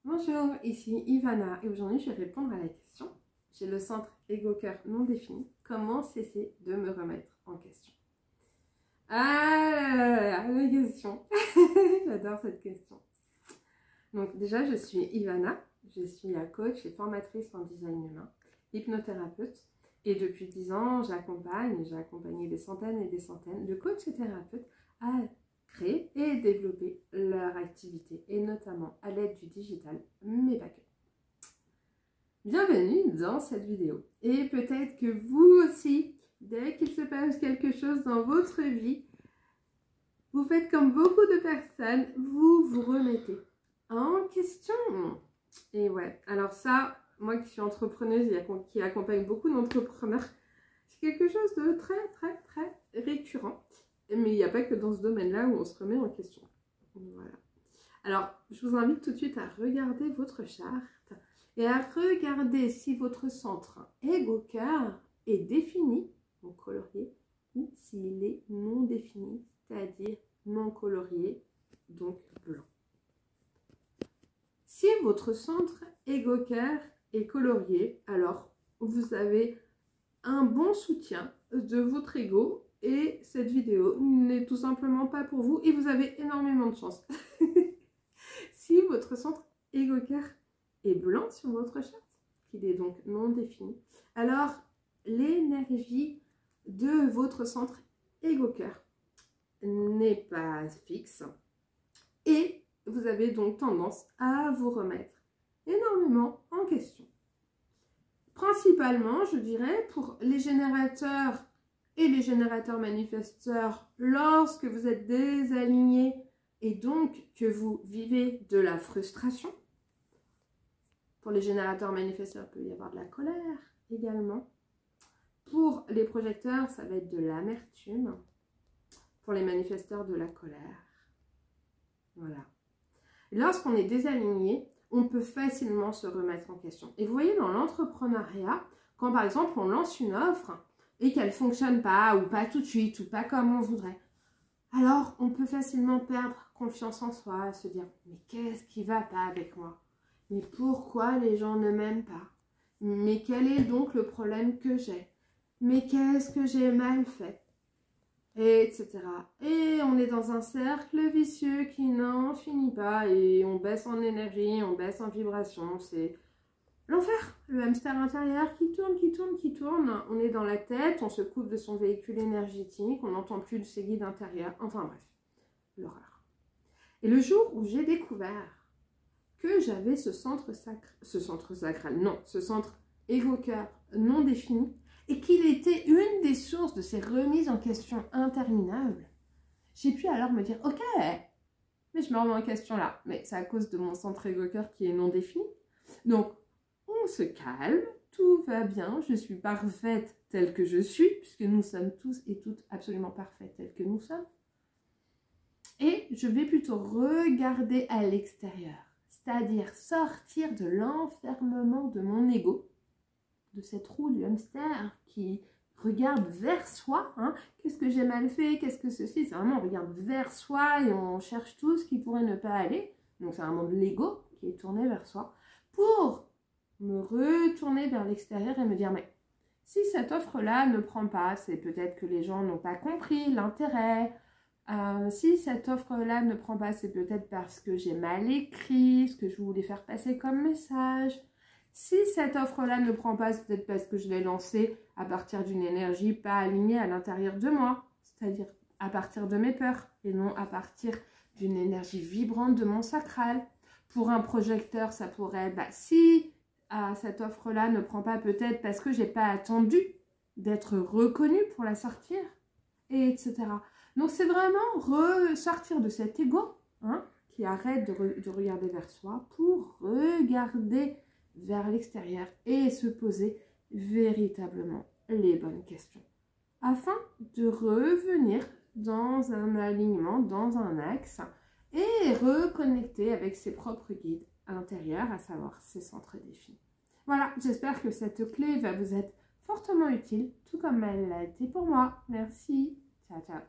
Bonjour, ici Ivana et aujourd'hui je vais répondre à la question. J'ai le centre ego-cœur non défini. Comment cesser de me remettre en question? Ah, la question. J'adore cette question. Donc déjà, je suis Ivana. Je suis coach et formatrice en design humain, hypnothérapeute. Et depuis 10 ans, j'ai accompagné des centaines et des centaines de coachs et thérapeutes à créer et développer leur activité, et notamment à l'aide du digital, mais pas que. Bienvenue dans cette vidéo. Et peut-être que vous aussi, dès qu'il se passe quelque chose dans votre vie, vous faites comme beaucoup de personnes, vous vous remettez en question. Et ouais, alors ça, moi qui suis entrepreneuse et qui accompagne beaucoup d'entrepreneurs, c'est quelque chose de très récurrent. Mais il n'y a pas que dans ce domaine-là où on se remet en question. Voilà. Alors, je vous invite tout de suite à regarder votre charte et à regarder si votre centre ego-cœur est défini, donc colorié, ou s'il est non défini, c'est-à-dire non colorié, donc blanc. Si votre centre ego-cœur est colorié, alors vous avez un bon soutien de votre ego et cette vidéo n'est tout simplement pas pour vous et vous avez énormément de chance. Si votre centre ego-cœur est blanc sur votre charte, qu'il est donc non défini, alors l'énergie de votre centre ego-cœur n'est pas fixe et vous avez donc tendance à vous remettre énormément en question. Principalement, je dirais, pour les générateurs et les générateurs manifesteurs, lorsque vous êtes désalignés et donc que vous vivez de la frustration. Pour les générateurs manifesteurs, il peut y avoir de la colère également. Pour les projecteurs, ça va être de l'amertume. Pour les manifesteurs, de la colère. Voilà. Lorsqu'on est désaligné, on peut facilement se remettre en question. Et vous voyez, dans l'entrepreneuriat, quand par exemple on lance une offre et qu'elle ne fonctionne pas, ou pas tout de suite, ou pas comme on voudrait, alors on peut facilement perdre confiance en soi, se dire « mais qu'est-ce qui ne va pas avec moi? Mais pourquoi les gens ne m'aiment pas? Mais quel est donc le problème que j'ai? Mais qu'est-ce que j'ai mal fait ?» etc. Et on est dans un cercle vicieux qui n'en finit pas et on baisse en énergie, on baisse en vibration, c'est l'enfer, le hamster intérieur qui tourne, on est dans la tête, on se coupe de son véhicule énergétique, on n'entend plus de ses guides intérieurs, enfin bref, l'horreur. Et le jour où j'ai découvert que j'avais ce centre ego-cœur non défini, et qu'il était une des sources de ces remises en question interminables, j'ai pu alors me dire, ok, mais je me remets en question là, mais c'est à cause de mon centre ego-cœur qui est non défini. Donc, on se calme, tout va bien, je suis parfaite telle que je suis, puisque nous sommes tous et toutes absolument parfaits tels que nous sommes. Et je vais plutôt regarder à l'extérieur, c'est-à-dire sortir de l'enfermement de mon ego, de cette roue du hamster qui regarde vers soi, hein. Qu'est-ce que j'ai mal fait, qu'est-ce que ceci, c'est vraiment on regarde vers soi et on cherche tout ce qui pourrait ne pas aller, donc c'est vraiment de l'ego qui est tourné vers soi, pour me retourner vers l'extérieur et me dire mais si cette offre-là ne prend pas, c'est peut-être que les gens n'ont pas compris l'intérêt, si cette offre-là ne prend pas, c'est peut-être parce que j'ai mal écrit ce que je voulais faire passer comme message. Si cette offre-là ne prend pas, c'est peut-être parce que je l'ai lancée à partir d'une énergie pas alignée à l'intérieur de moi, c'est-à-dire à partir de mes peurs et non à partir d'une énergie vibrante de mon sacral. Pour un projecteur, ça pourrait être, si cette offre-là ne prend pas, peut-être parce que je n'ai pas attendu d'être reconnue pour la sortir, et etc. Donc c'est vraiment ressortir de cet ego, hein, qui arrête de regarder vers soi pour regarder vers l'extérieur et se poser véritablement les bonnes questions afin de revenir dans un alignement, dans un axe et reconnecter avec ses propres guides intérieurs, à savoir ses centres définis. Voilà, j'espère que cette clé va vous être fortement utile, tout comme elle l'a été pour moi. Merci, ciao ciao.